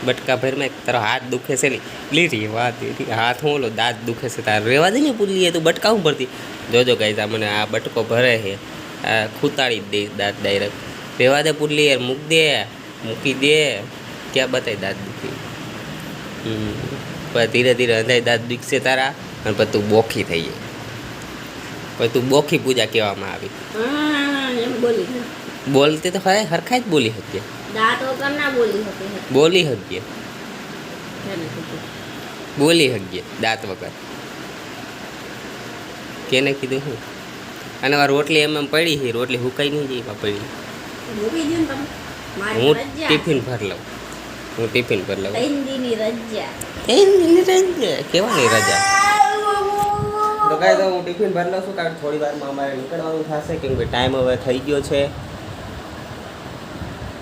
બટકા ભેરમાં તારો હાથ દુખે છે ને લીરી વાત એરી હાથ હું ઓલો દાંત દુખે છે તારે રેવા દે ને પુલ્લી તું બટકા હું ભરતી જોજો ગાઈસ આ મને આ બટકો ભરે છે આ ખૂતાડી દે દાંત ડાયરેક્ટ રેવા દે પુલ્લી યાર મૂકી દે ક્યાં બતાય દાંત દુખી પછી ધીરે ધીરે અંધાઈ દાંત દુખશે તારા અને પછી તું બોખી થઈ જાય પછી તું બોખી પૂજા કહેવામાં આવી બોલતી તો ખરા હરખા જ બોલી શકીએ બોલી શકીએ દાંત વગર કેને કીધું હું અને આ રોટલી એમ પડી છે રોટલી હુકાઈ નહીં જાય પડી હું ટિફિન ભર લઉં કેવાની રજા તો કાંઈ તો હું ટિફિન ભરી લઉં છું કારણ થોડી વારમાં અમારે નીકળવાનું થશે કેમ કે ટાઈમ હવે થઈ ગયો છે